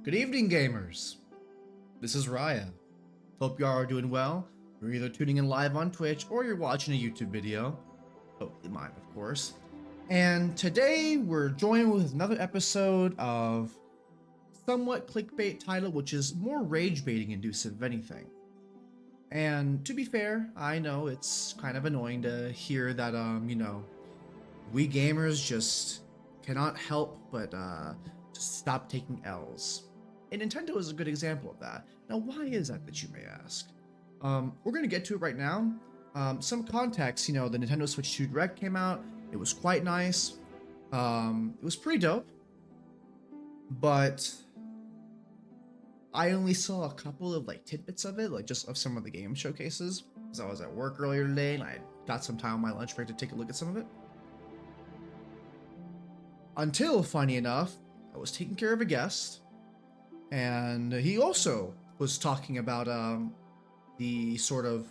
Good evening, gamers. This is Raya. Hope you all are doing well. You're either tuning in live on Twitch or you're watching a YouTube video. Hopefully mine, of course. And today we're joined with another episode of somewhat clickbait title, which is more rage baiting inducive, if anything. And to be fair, I know it's kind of annoying to hear that, we gamers just cannot help but just stop taking L's. And Nintendo is a good example of that. Now, why is that you may ask? We're going to get to it right now. Some context, the Nintendo Switch 2 Direct came out. It was quite nice. It was pretty dope. But I only saw a couple of tidbits of it, just of some of the game showcases. Because I was at work earlier today and I got some time on my lunch break to take a look at some of it. Until, funny enough, I was taking care of a guest. And he also was talking about the sort of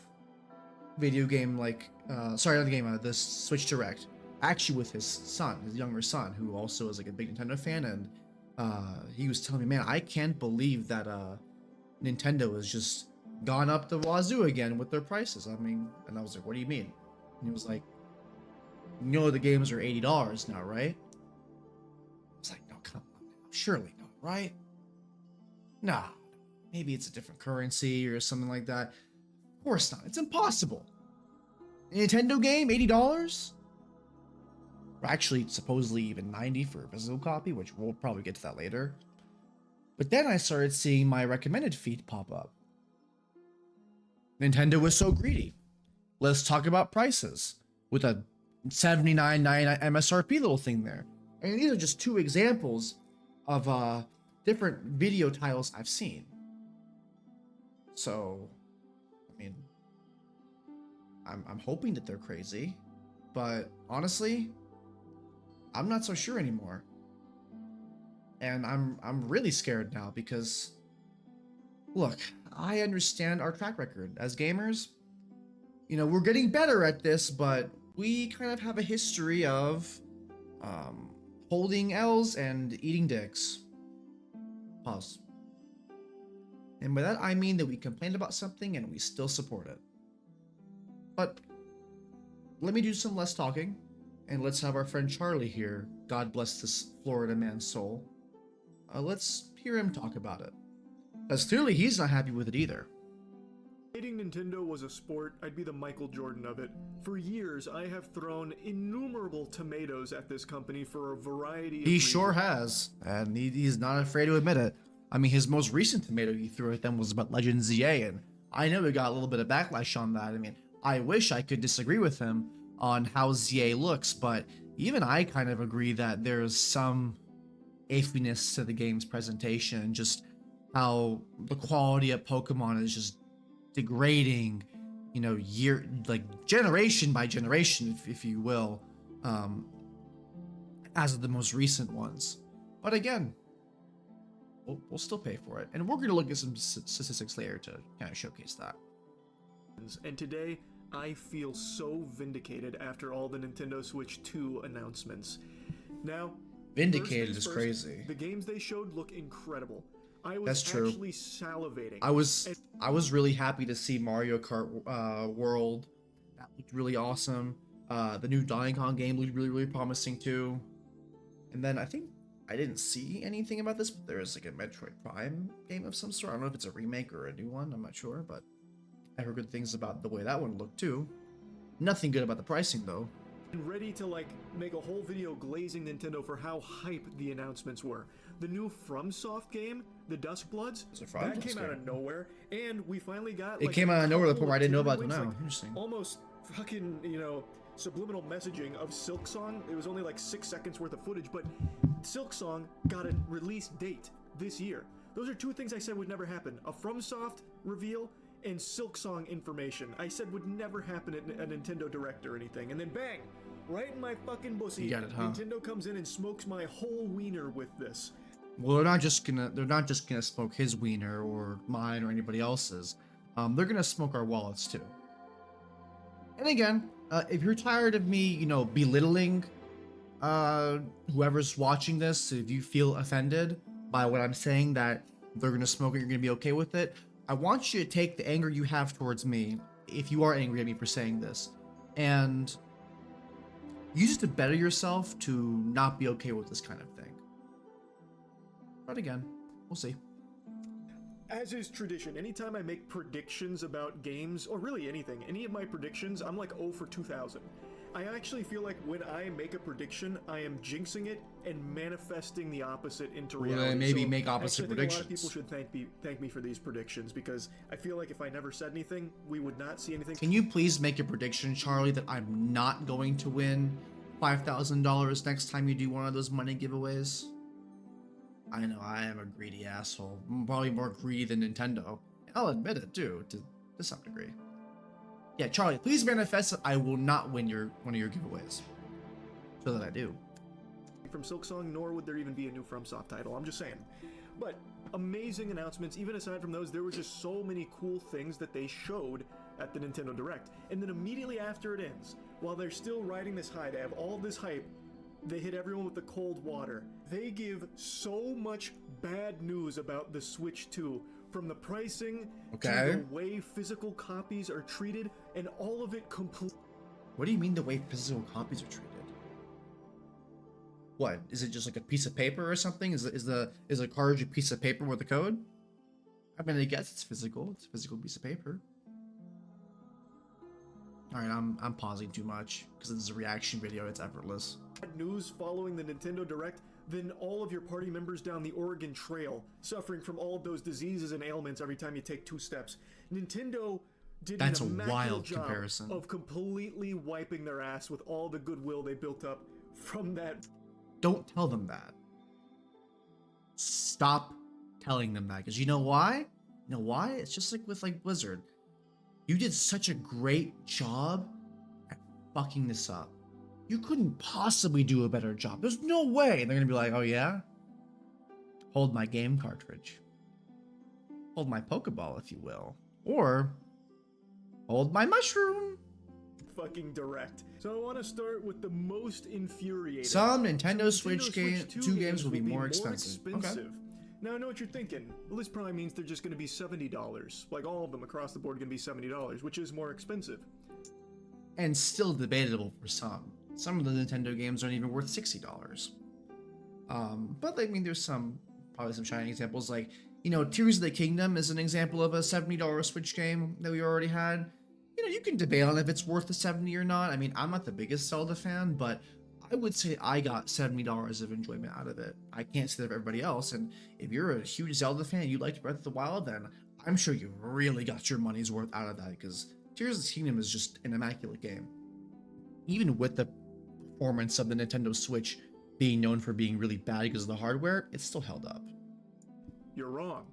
video game the Switch Direct, actually with his son, his younger son, who also is a big Nintendo fan, and he was telling me, man, I can't believe that Nintendo has just gone up the wazoo again with their prices. And I was like, what do you mean? And he was like, the games are $80 now, right? I was like, no, come on, surely not, right? Nah, maybe it's a different currency or something like that. Of course not. It's impossible. A Nintendo game, $80? Or actually, supposedly even $90 for a physical copy, which we'll probably get to that later. But then I started seeing my recommended feed pop up. Nintendo was so greedy. Let's talk about prices. With a $79.99 MSRP little thing there. And these are just two examples of different video titles I've seen. So, I'm hoping that they're crazy, but honestly, I'm not so sure anymore. And I'm really scared now because, look, I understand our track record as gamers. We're getting better at this, but we kind of have a history of holding L's and eating dicks. Pause. And by that I mean that we complained about something and we still support it. But let me do some less talking, and let's have our friend Charlie here, God bless this Florida man's soul. Let's hear him talk about it. Because clearly he's not happy with it either. Hating Nintendo was a sport, I'd be the Michael Jordan of it. For years, I have thrown innumerable tomatoes at this company for a variety of He reasons. sure has, and he's not afraid to admit it. His most recent tomato he threw at them was about Legend ZA, and I know he got a little bit of backlash on that. I wish I could disagree with him on how ZA looks, but even I kind of agree that there's some iffiness to the game's presentation, just how the quality of Pokemon is just degrading, generation by generation, if you will, as of the most recent ones. But again, we'll still pay for it, and we're going to look at some statistics later to kind of showcase that. And today, I feel so vindicated after all the Nintendo Switch 2 announcements. Now, Vindicated is crazy. The games they showed look incredible. I was That's true. actually salivating. I was really happy to see Mario Kart World. That looked really awesome. The new Donkey Kong game looked really, really promising too. And then I think I didn't see anything about this, but there is a Metroid Prime game of some sort. I don't know if it's a remake or a new one. I'm not sure, but I heard good things about the way that one looked too. Nothing good about the pricing though. Ready to make a whole video glazing Nintendo for how hype the announcements were. The new FromSoft game, The Duskbloods, that came out of nowhere, and we finally got it came out of nowhere to the point where I didn't know about it now. Interesting. Almost fucking, subliminal messaging of Silksong. It was only 6 seconds worth of footage, but Silksong got a release date this year. Those are two things I said would never happen. A FromSoft reveal and Silksong information I said would never happen at a Nintendo Direct or anything. And then bang, right in my fucking pussy, You got it, huh? Nintendo comes in and smokes my whole wiener with this. Well, they're not just gonna smoke his wiener or mine or anybody else's. They're gonna smoke our wallets too. And again, if you're tired of me, belittling whoever's watching this, if you feel offended, by what I'm saying that they're gonna smoke it, you're gonna be okay with it. I want you to take the anger you have towards me, if you are angry at me for saying this, and use it to better yourself to not be okay with this kind of thing. But again, we'll see. As is tradition, anytime I make predictions about games, or really anything, any of my predictions, I'm like 0 for 2000. I actually feel like when I make a prediction, I am jinxing it and manifesting the opposite into reality. Well, then maybe make opposite actually, I think a lot of predictions. people should thank me for these predictions, because I feel like if I never said anything, we would not see anything. Can you please make a prediction, Charlie, that I'm not going to win $5,000 next time you do one of those money giveaways? I know I am a greedy asshole. I'm probably more greedy than Nintendo. I'll admit it too, to some degree. Yeah, Charlie, please manifest that I will not win one of your giveaways, so that I do. From Silksong, nor would there even be a new FromSoft title. I'm just saying. But amazing announcements. Even aside from those, there were just so many cool things that they showed at the Nintendo Direct. And then immediately after it ends, while they're still riding this high, they have all this hype, they hit everyone with the cold water. They give so much bad news about the Switch 2, from the pricing to the way physical copies are treated, and all of it complete. What do you mean the way physical copies are treated? What, is it just like a piece of paper or something? Is the cartridge a piece of paper with a code? I mean, I guess it's physical. It's a physical piece of paper. All right, I'm pausing too much because this is a reaction video. It's effortless. News following the Nintendo Direct, then all of your party members down the Oregon Trail suffering from all of those diseases and ailments every time you take 2 steps. Nintendo did That's an a immaculate wild job comparison. of completely wiping their ass with all the goodwill they built up from that. Don't tell them that. Stop telling them that, because you know why? You know why? It's just like with Blizzard. You did such a great job at fucking this up. You couldn't possibly do a better job. There's no way. And they're gonna be like, oh yeah? Hold my game cartridge. Hold my Pokeball, if you will. Or hold my mushroom. Fucking Direct. So I want to start with the most infuriating. Some Nintendo Switch Switch 2 games will be more expensive. Okay. Now I know what you're thinking. Well, this probably means they're just going to be $70. Like all of them across the board are going to be $70, which is more expensive. And still debatable for some. Some of the Nintendo games aren't even worth $60. But I mean, there's probably some shining examples. Like, you know, Tears of the Kingdom is an example of a $70 Switch game that we already had. You know, you can debate on if it's worth the $70 or not. I mean, I'm not the biggest Zelda fan, but I would say I got $70 of enjoyment out of it. I can't say that for everybody else. And if you're a huge Zelda fan and you liked Breath of the Wild, then I'm sure you really got your money's worth out of that, because Tears of the Kingdom is just an immaculate game. Even with the performance of the Nintendo Switch being known for being really bad because of the hardware, it's still held up. You're wrong.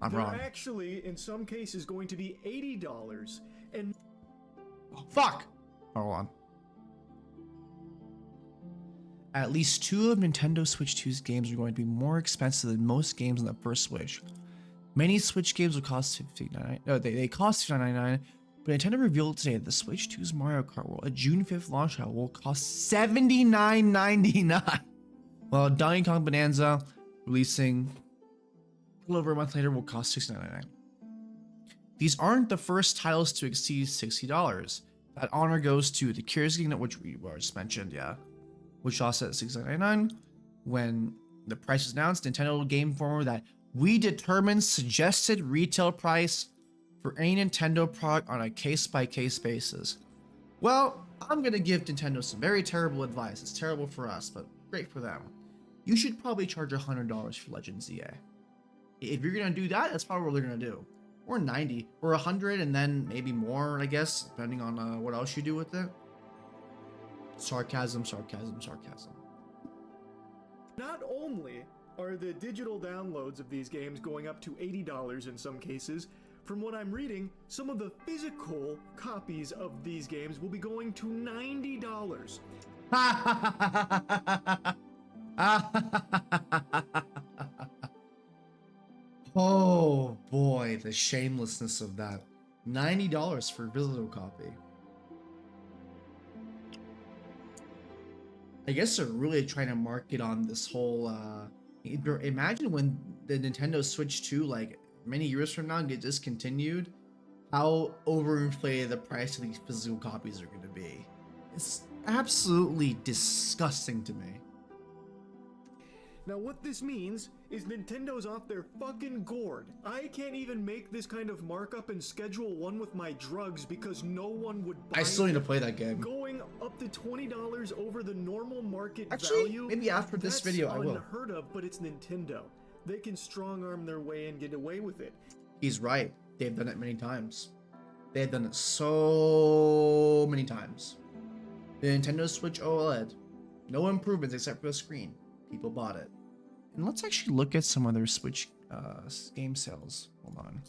I'm They're wrong. actually, in some cases, going to be $80. And Oh, fuck! Hold on. At least 2 of Nintendo Switch 2's games are going to be more expensive than most games on the first Switch. Many Switch games will cost $59. No, they cost $59.99, but Nintendo revealed today that the Switch 2's Mario Kart World, a June 5th launch title, will cost $79.99. While Donkey Kong Bonanza, releasing a little over a month later, will cost $69.99. These aren't the first titles to exceed $60. That honor goes to the Curious Kingdom, which we just mentioned, yeah, which also at $69.99. When the price was announced, Nintendo Game Informer that we determine suggested retail price for any Nintendo product on a case-by-case basis. Well, I'm gonna give Nintendo some very terrible advice. It's terrible for us, but great for them. You should probably charge $100 for Legend ZA. If you're gonna do that, that's probably what they're gonna do. Or 90, or 100, and then maybe more, I guess, depending on what else you do with it. Sarcasm, sarcasm, sarcasm. not only are the digital downloads of these games going up to $80 in some cases, from what I'm reading, some of the physical copies of these games will be going to $90. Oh boy, the shamelessness of that. $90 for a physical copy. I guess they're really trying to market on this whole, Imagine when the Nintendo Switch 2, like many years from now, get discontinued, how overinflated the price of these physical copies are going to be. It's absolutely disgusting to me. Now what this means is Nintendo's off their fucking gourd. I can't even make this kind of markup in Schedule 1 with my drugs because no one would buy I still need to it. play that game. Going up to $20 over the normal market Actually, value. maybe after this video I will. Unheard of, but it's Nintendo. They can strong arm their way and get away with it. He's right. They've done it many times. They've done it so many times. The Nintendo Switch OLED, no improvements except for the screen. People bought it. And let's actually look at some of their Switch game sales. Hold on.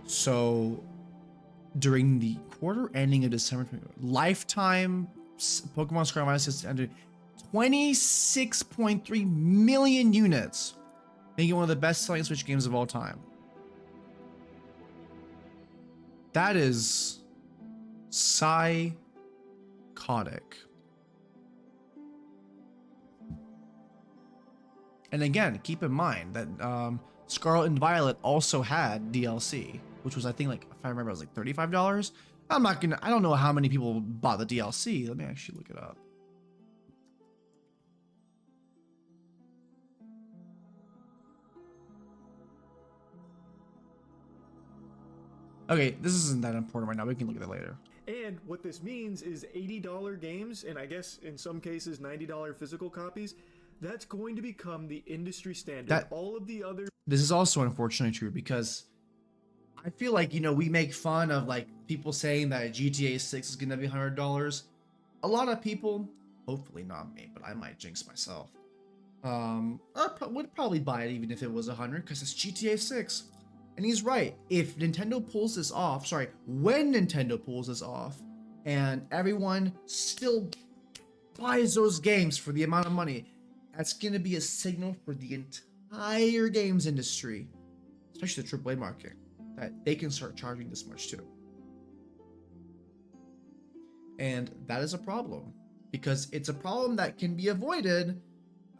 So, during the quarter ending of December, lifetime Pokemon Scarlet Violet has entered 26.3 million units, making it one of the best-selling Switch games of all time. That is psychotic. And again, keep in mind that Scarlet and Violet also had DLC, which was, I think, like, if I remember, it was like $35. I don't know how many people bought the DLC. Let me actually look it up. Okay, this isn't that important right now. We can look at that later. And what this means is $80 games, and I guess in some cases $90 physical copies, that's going to become the industry standard. All of the other... This is also unfortunately true because I feel like, you know, we make fun of like people saying that GTA 6 is going to be $100. A lot of people, hopefully not me, but I might jinx myself, would probably buy it even if it was 100 because it's GTA 6. And he's right. If Nintendo pulls this off, when Nintendo pulls this off, and everyone still buys those games for the amount of money, that's going to be a signal for the entire games industry, especially the AAA market, that they can start charging this much too. And that is a problem, because it's a problem that can be avoided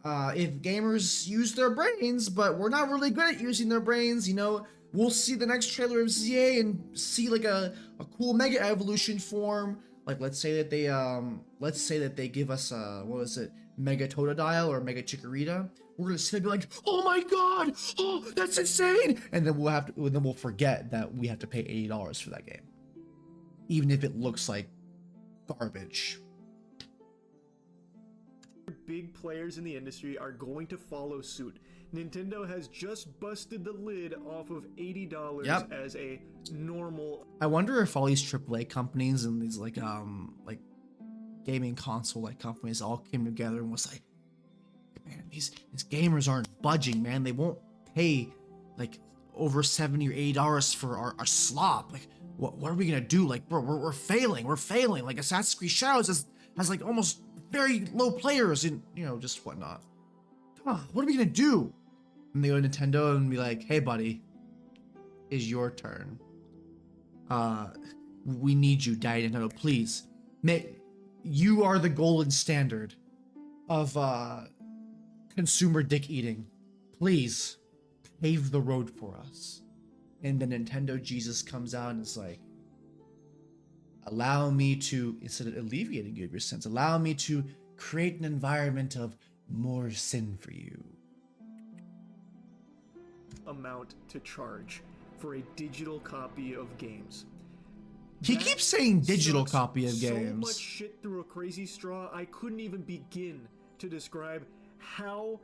if gamers use their brains, but we're not really good at using their brains. You know, we'll see the next trailer of ZA and see like a cool Mega Evolution form. Like let's say that they give us what was it, Mega Totodile or Mega Chikorita. We're gonna sit and be like, oh my god, oh that's insane, and then we'll forget that we have to pay $80 for that game, even if it looks like garbage. Big players in the industry are going to follow suit. Nintendo has just busted the lid off of $80 as a normal. I wonder if all these AAA companies and these like gaming console like companies all came together and was like, man, these gamers aren't budging, man. They won't pay like over $70 or $80 for our slop. Like, what are we gonna do? Like, bro, we're failing. We're failing. Like, Assassin's Creed Shadows has like almost very low players and, you know, just whatnot. What are we gonna do? And they go to Nintendo and be like, hey buddy, it's your turn. We need you, Daddy Nintendo, please. You are the golden standard of consumer dick eating. Please pave the road for us. And then Nintendo Jesus comes out and is like, allow me to, instead of alleviating you of your sins, allow me to create an environment of more sin for you. Amount to charge for a digital copy of games. He keeps saying digital copy of games. So much shit through a crazy straw, I couldn't even begin to describe how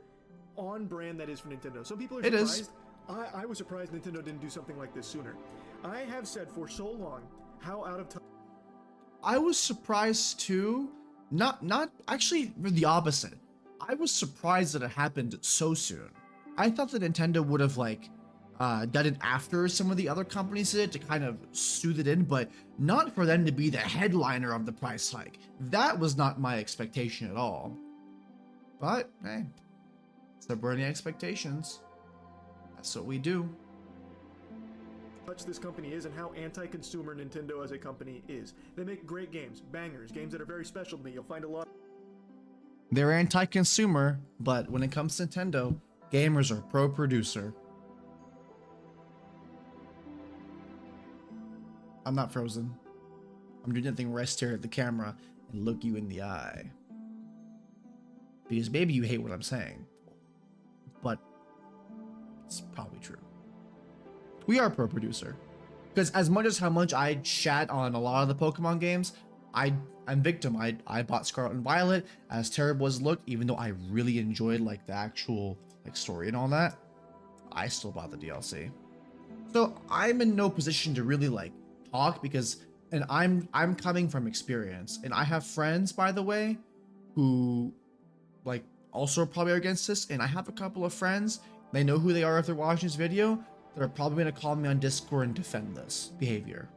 on brand that is for Nintendo. Some people are surprised. It is. I was surprised Nintendo didn't do something like this sooner. I have said for so long how out of time. I was surprised too. Not actually the opposite. I was surprised that it happened so soon. I thought that Nintendo would have like done it after some of the other companies did it to kind of soothe it in, but not for them to be the headliner of the price hike. That was not my expectation at all. But hey, subverting expectations. That's what we do. much this company is and how anti-consumer Nintendo as a company is. They make great games, bangers, games that are very special to me. You'll find a lot. They're anti-consumer, but when it comes to Nintendo, gamers are pro-producer. I'm not frozen. I'm doing nothing where I stare at the camera and look you in the eye. Because maybe you hate what I'm saying, but it's probably true. We are pro-producer. Because as much as how much I chat on a lot of the Pokemon games, I'm victim. I bought Scarlet and Violet, as terrible as it looked, even though I really enjoyed like the actual like story and all that, I still bought the DLC. So I'm in no position to really like talk because, and I'm coming from experience, and I have friends, by the way, who like also probably are against this, and I have a couple of friends, they know who they are if they're watching this video, that are probably going to call me on Discord and defend this behavior.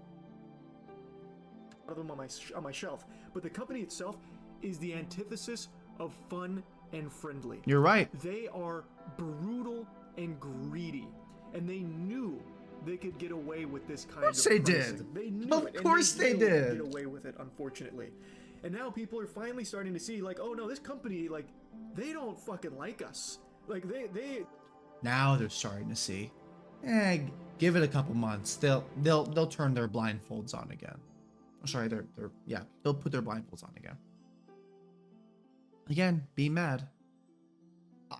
Of them on my shelf, but the company itself is the antithesis of fun and friendly. You're right. They are brutal and greedy, and they knew they could get away with this kind of course they pricing. did. They knew Of it, and course they will did. get away with it, unfortunately. And now people are finally starting to see, like, oh no, this company, like, they don't fucking like us. Like they. Now they're starting to see. Give it a couple months. They'll turn their blindfolds on again. I'm sorry, they'll put their blindfolds on again. Again, be mad.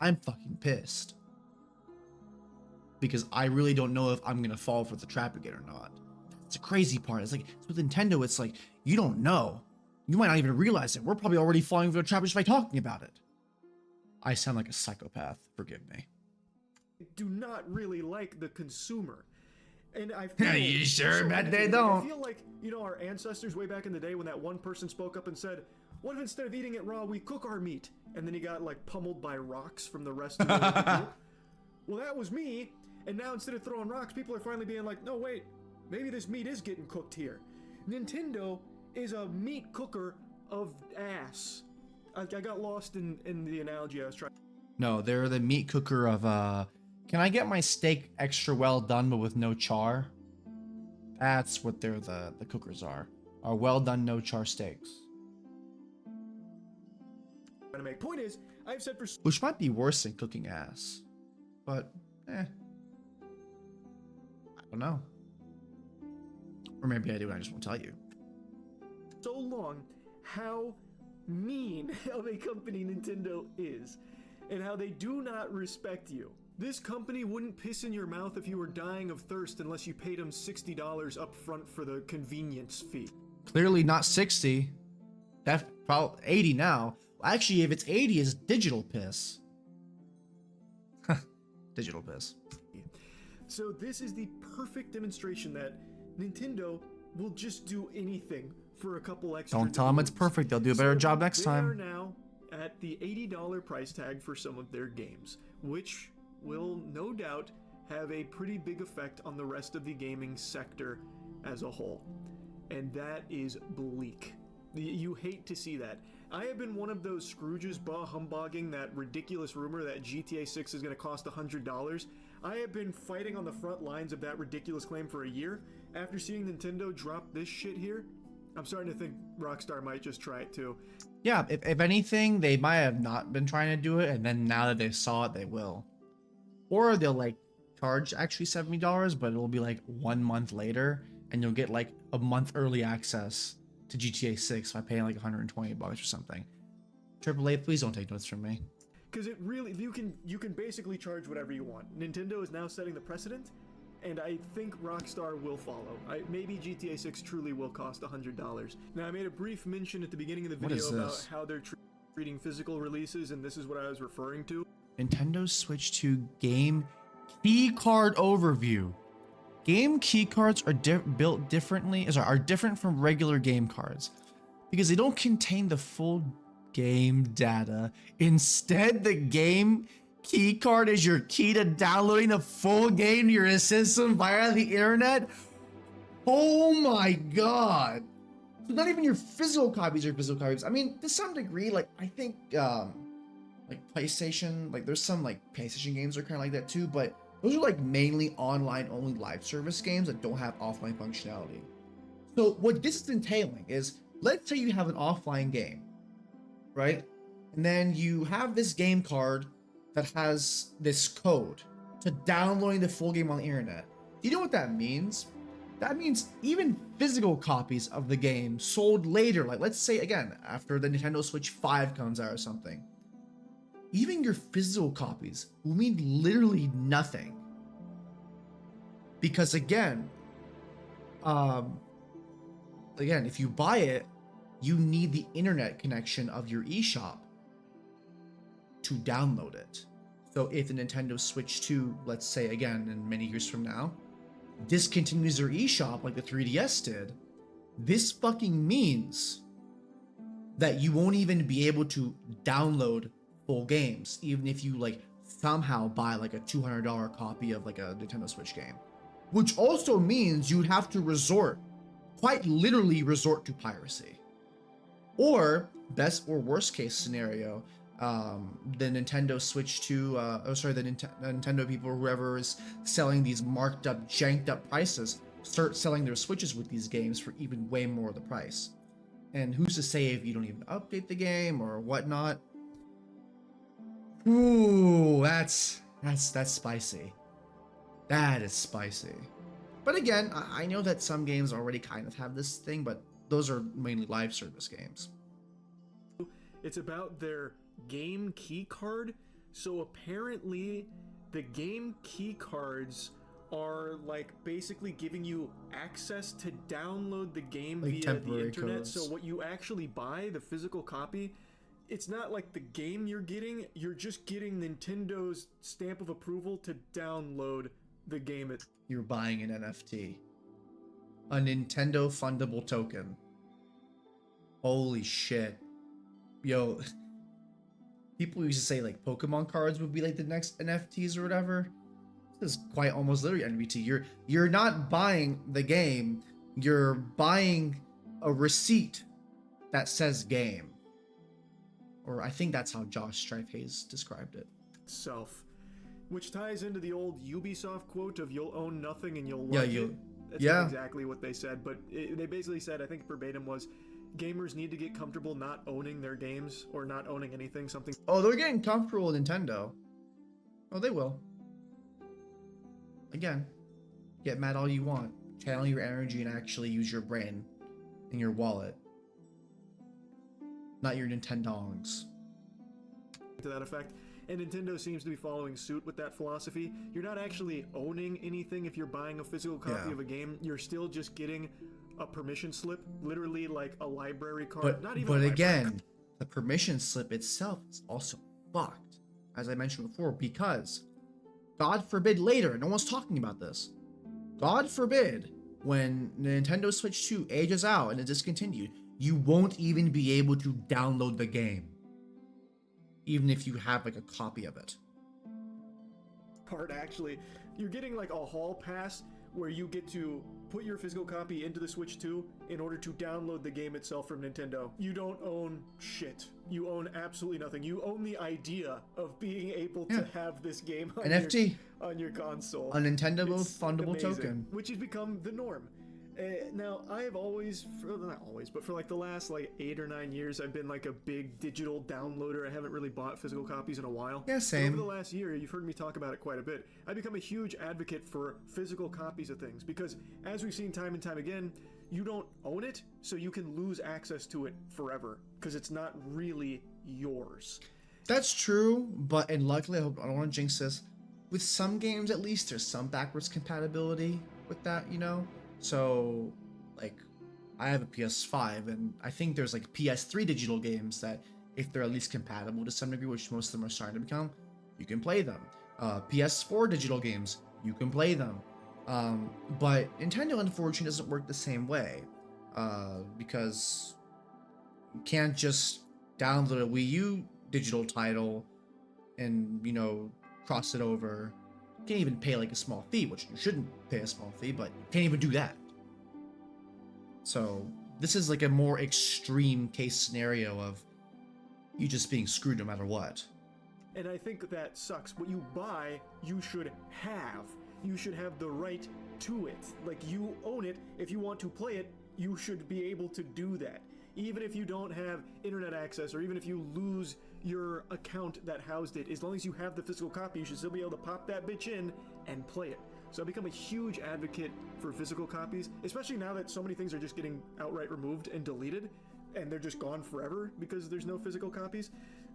I'm fucking pissed. Because I really don't know if I'm gonna fall for the trap again or not. That's the crazy part. It's like with Nintendo, it's like you don't know. You might not even realize it. We're probably already falling for the trap just by talking about it. I sound like a psychopath. Forgive me. Do not really like the consumer. And I feel You sure so bet they irritated. don't. I feel like, you know, our ancestors way back in the day when that one person spoke up and said, what if instead of eating it raw, we cook our meat? And then he got like pummeled by rocks from the rest of the group. Well, that was me. And now instead of throwing rocks, people are finally being like, no, wait, maybe this meat is getting cooked here. Nintendo is a meat cooker of ass. I got lost in the analogy I was trying. No, they're the meat cooker of can I get my steak extra well done but with no char? That's what they're the cookers are well done no char steaks. To make. Point is, I've said for Which might be worse than cooking ass. But I don't know. Or maybe I do and I just won't tell you. so long how mean of a company Nintendo is and how they do not respect you. This company wouldn't piss in your mouth if you were dying of thirst unless you paid them $60 up front for the convenience fee. Clearly not 60. That's probably 80 now. Actually, if it's 80, it's digital piss. Digital piss. So this is the perfect demonstration that Nintendo will just do anything for a couple extra Don't tell them it's dollars. perfect. They'll do a better job next They are time. now at the $80 price tag for some of their games, which will no doubt have a pretty big effect on the rest of the gaming sector as a whole. And that is bleak. You hate to see that. I have been one of those Scrooges humbugging that ridiculous rumor that GTA 6 is going to cost $100. I have been fighting on the front lines of that ridiculous claim for a year. After seeing Nintendo drop this shit here, I'm starting to think Rockstar might just try it too. Yeah, if anything, they might have not been trying to do it, and then now that they saw it, they will. Or they'll like charge actually $70, but it'll be like 1 month later, and you'll get like a month early access to GTA 6 by paying like $120 or something. AAA, please don't take notes from me. Because it really, you can basically charge whatever you want. Nintendo is now setting the precedent, and I think Rockstar will follow. Maybe GTA 6 truly will cost $100. Now, I made a brief mention at the beginning of the What video is about this? how they're treating physical releases, and this is what I was referring to. Nintendo Switch 2 game key card overview. Game key cards are built differently, are different from regular game cards because they don't contain the full game data. Instead, the game key card is your key to downloading the full game to your system via the internet. Oh my god. So not even your physical copies are physical copies. I mean, to some degree, like I think like PlayStation, like there's some like PlayStation games are kind of like that too, but Those are like mainly online only live service games that don't have offline functionality. So what this is entailing is, let's say you have an offline game, right? And then you have this game card that has this code to downloading the full game on the internet. Do you know what that means? That means even physical copies of the game sold later, like let's say again, after the Nintendo Switch 5 comes out or something, even your physical copies will mean literally nothing. Because again, if you buy it, you need the internet connection of your eShop to download it. So if the Nintendo Switch 2, let's say again, in many years from now, discontinues their eShop like the 3DS did, this fucking means that you won't even be able to download full games, even if you like somehow buy like a $200 copy of like a Nintendo Switch game. Which also means you'd have to quite literally resort to piracy. Or best or worst case scenario, the Nintendo Switch 2, the Nintendo people or whoever is selling these marked up, janked up prices, start selling their Switches with these games for even way more of the price. And who's to say if you don't even update the game or whatnot? Ooh, that's spicy. That is spicy. But again, I know that some games already kind of have this thing, but those are mainly live service games. It's about their game key card. So apparently the game key cards are like basically giving you access to download the game Like via the temporary internet. codes. So what you actually buy, the physical copy, it's not like the game you're just getting Nintendo's stamp of approval to download the game. You're buying an NFT. A Nintendo fundable token. Holy shit. Yo, people used to say like Pokemon cards would be like the next NFTs or whatever. This is quite almost literally NFT. You're not buying the game, you're buying a receipt that says game. Or I think that's how Josh Strife Hayes described it. Self, which ties into the old Ubisoft quote of "You'll own nothing and you'll Yeah, love it." That's yeah. not exactly what they said, but they basically said, I think verbatim was, gamers need to get comfortable not owning their games or not owning anything. Something. Oh, they're getting comfortable with Nintendo. Oh, they will. Again, get mad all you want. Channel your energy and actually use your brain and your wallet. Not your Nintendongs. To that effect. And Nintendo seems to be following suit with that philosophy. You're not actually owning anything if you're buying a physical copy of a game. You're still just getting a permission slip, literally like a library card. But again, the permission slip itself is also fucked, as I mentioned before, because God forbid later, no one's talking about this. God forbid, when Nintendo Switch 2 ages out and is discontinued, you won't even be able to download the game. Even if you have like a copy of it. Part actually, you're getting like a hall pass where you get to put your physical copy into the Switch 2 in order to download the game itself from Nintendo. You don't own shit. You own absolutely nothing. You own the idea of being able to have this game on NFT on your console. A Nintendo It's fundable amazing, token. which has become the norm. Now, I have always, not always, but for like the last like 8 or 9 years, I've been like a big digital downloader. I haven't really bought physical copies in a while. Yeah, same. Over the last year, you've heard me talk about it quite a bit. I've become a huge advocate for physical copies of things because, as we've seen time and time again, you don't own it, so you can lose access to it forever because it's not really yours. That's true, but and luckily, I don't want to jinx this. With some games, at least, there's some backwards compatibility with that, you know? So, like, I have a PS5, and I think there's like PS3 digital games that, if they're at least compatible to some degree, which most of them are starting to become, you can play them. PS4 digital games, you can play them. But Nintendo, unfortunately, doesn't work the same way, because you can't just download a Wii U digital title and, you know, cross it over. You can't even pay like a small fee, which you shouldn't pay a small fee, but you can't even do that. So this is like a more extreme case scenario of you just being screwed no matter what. And I think that sucks. What you buy, you should have. You should have the right to it. Like, you own it. If you want to play it, you should be able to do that. Even if you don't have internet access, or even if you lose your account that housed it, as long as you have the physical copy, you should still be able to pop that bitch in and play it. So I've become a huge advocate for physical copies, especially now that so many things are just getting outright removed and deleted, and they're just gone forever because there's no physical copies.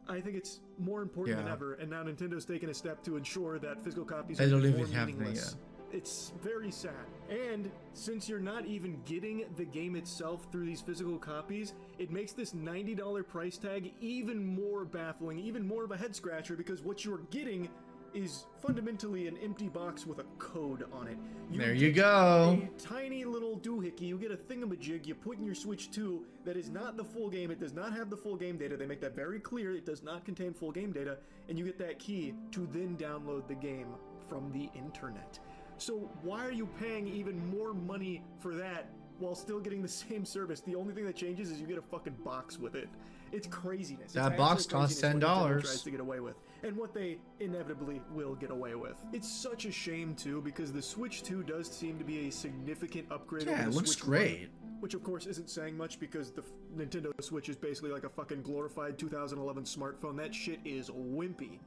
I think it's more important than ever, and now Nintendo's taken a step to ensure that physical copies are more meaningless. It's very sad. And since you're not even getting the game itself through these physical copies, it makes this $90 price tag even more baffling, even more of a head scratcher, because what you're getting is fundamentally an empty box with a code on it. There you go. A tiny little doohickey. You get a thingamajig you put in your Switch 2 that is not the full game. It does not have the full game data. They make that very clear. It does not contain full game data. And you get that key to then download the game from the internet. So why are you paying even more money for that while still getting the same service? The only thing that changes is you get a fucking box with it. It's craziness. That box costs $10. Tries to get away with, and what they inevitably will get away with. It's such a shame too, because the Switch 2 does seem to be a significant upgrade. Yeah, over the it looks Switch great. 1, which of course isn't saying much because the Nintendo Switch is basically like a fucking glorified 2011 smartphone. That shit is wimpy.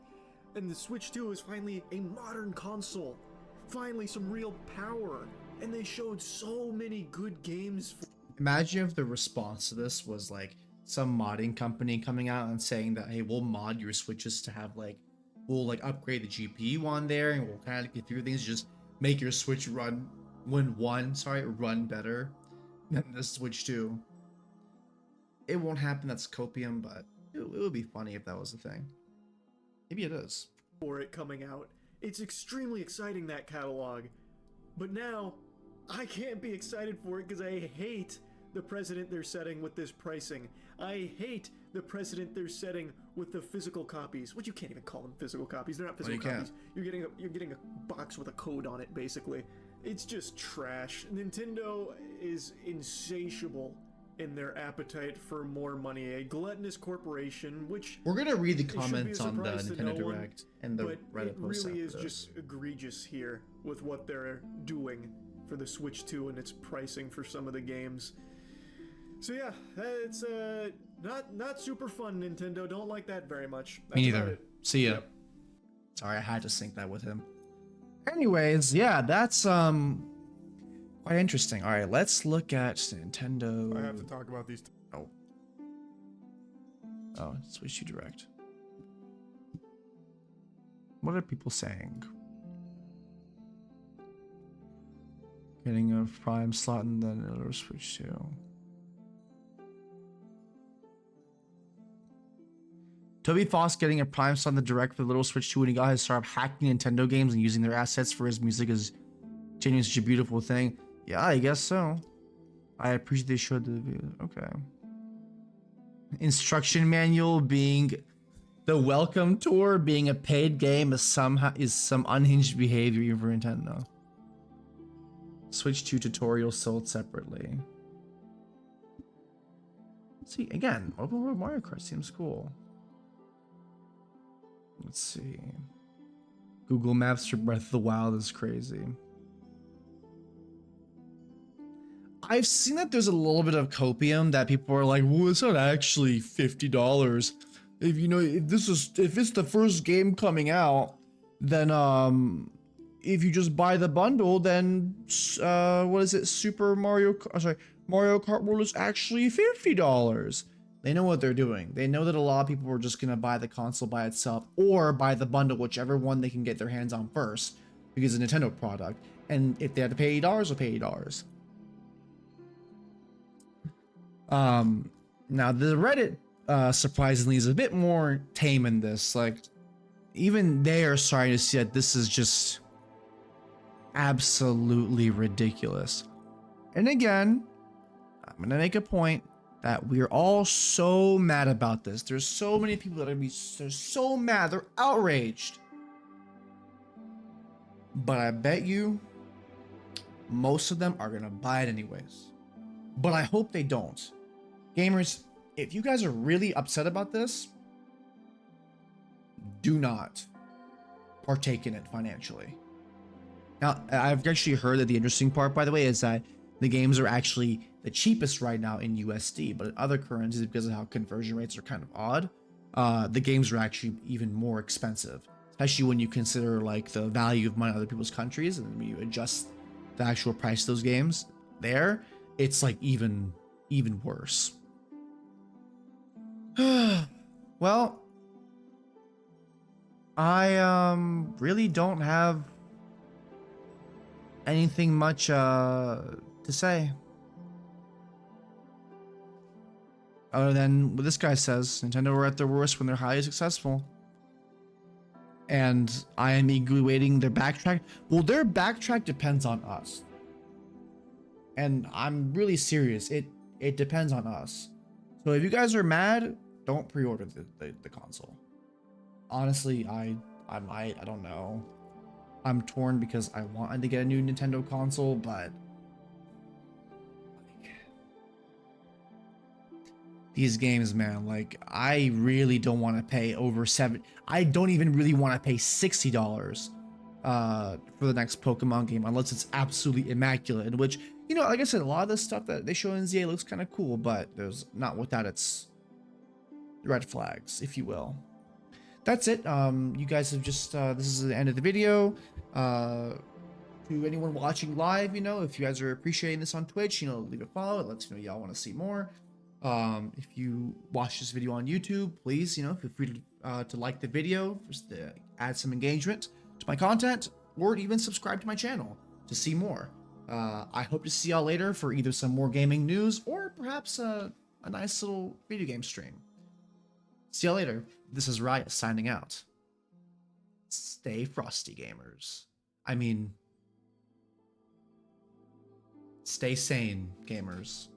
And the Switch 2 is finally a modern console. Finally, some real power. And they showed so many good games. Imagine if the response to this was like some modding company coming out and saying that, hey, we'll mod your Switches to have like, we'll like upgrade the GPU on there, and we'll kind of get through things, just make your Switch run better than the Switch 2. It won't happen, that's copium, but it would be funny if that was the thing. Maybe it is. For it coming out. It's extremely exciting, that catalog. But now, I can't be excited for it because I hate the precedent they're setting with this pricing. I hate the precedent they're setting with the physical copies. Which you can't even call them physical copies. They're not physical copies. You're getting a box with a code on it, basically. It's just trash. Nintendo is insatiable in their appetite for more money. A gluttonous corporation, which we're gonna read the comments on the Nintendo Direct and the Reddit post. It really is just egregious here with what they're doing for the Switch 2 and its pricing for some of the games. So yeah, it's not super fun, Nintendo. Don't like that very much. That's me neither. See ya. Yep. Sorry, I had to sync that with him. Anyways, yeah, that's quite interesting. All right, let's look at Nintendo. I have to talk about these. Oh, Switch 2 Direct. What are people saying? Getting a Prime slot and then another Switch 2. Toby Fox getting a Prime slot in the Direct for the little Switch 2 when he got his start hacking Nintendo games and using their assets for his music is genuinely such a beautiful thing. Yeah, I guess so. I appreciate they showed the video. Okay. Instruction manual being the welcome tour being a paid game is some unhinged behavior even for Nintendo. Switch 2 tutorial sold separately. See, again, open world Mario Kart seems cool. Let's see. Google Maps for Breath of the Wild is crazy. I've seen that there's a little bit of copium that people are like, well, it's not actually $50. If it's the first game coming out, then if you just buy the bundle, then what is it? Mario Kart World is actually $50. They know what they're doing. They know that a lot of people are just gonna buy the console by itself or buy the bundle, whichever one they can get their hands on first, because it's a Nintendo product. And if they have to pay $80, they'll pay $80. Now the Reddit surprisingly is a bit more tame in this. Like, even they are starting to see that this is just absolutely ridiculous. And again, I'm gonna make a point that we're all so mad about this. There's so many people that they're so mad, they're outraged. But I bet you most of them are gonna buy it anyways. But I hope they don't. Gamers, if you guys are really upset about this, do not partake in it financially. Now, I've actually heard that the interesting part, by the way, is that the games are actually the cheapest right now in USD, but in other currencies, because of how conversion rates are kind of odd, the games are actually even more expensive, especially when you consider like the value of money in other people's countries, and when you adjust the actual price of those games there, it's like even worse. Well, I really don't have anything much to say other than what this guy says. Nintendo are at their worst when they're highly successful, and I am eagerly waiting their backtrack. Well, their backtrack depends on us, and I'm really serious. It depends on us. So if you guys are mad, don't pre-order the console. Honestly, I don't know. I'm torn because I wanted to get a new Nintendo console, but like, these games, man, like I really don't want to pay over I don't even really want to pay $60 for the next Pokemon game unless it's absolutely immaculate, in which, you know, like I said, a lot of the stuff that they show in ZA looks kind of cool, but there's not without its red flags, if you will. That's it. You guys have just this is the end of the video. To anyone watching live, you know, if you guys are appreciating this on Twitch, you know, leave a follow. It lets you know y'all want to see more. If you watch this video on YouTube, please, you know, feel free to like the video, just to add some engagement to my content, or even subscribe to my channel to see more. I hope to see y'all later for either some more gaming news or perhaps a nice little video game stream. See y'all later. This is Riot signing out. Stay frosty, gamers. I mean, stay sane, gamers.